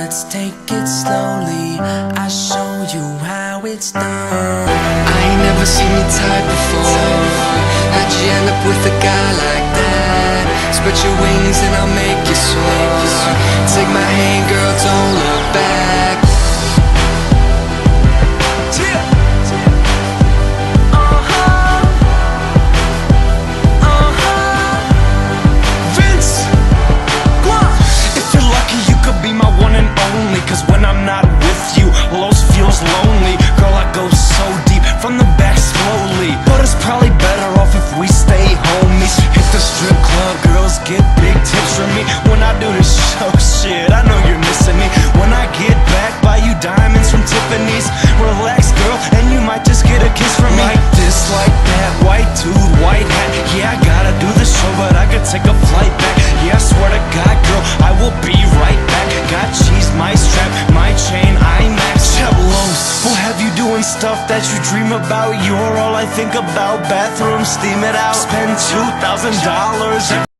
let's take it slowly. I'll show you how it's done. I ain't never seen your type before. How'd you end up with a guy like that? Spread your wings and I'll make you soar. Take my hand, girl, don't look back. Vince, if you're lucky, you could be my one and only. Cause when I'm not with you, Los feels lonely. Girl, I go so deep from the back slowly, but it's probably better off if we stay homies. Hit the strip club, girls get big tips from me. When I do this show, shit, I know you're missing me. When I get back, buy you diamonds from Tiffany's. Relax, girl, and you might just get a kiss from me. Like this, like that, white dude, white hat. Yeah, I gotta do the show, but I could take a flight back. Yeah, I swear to God, girl, I will be right back. Got cheese, my strap, my chain, IMAX. Chelos, we'll have you doing stuff that you dream about. You're all I think about. Bathroom, steam it out. Spend $2,000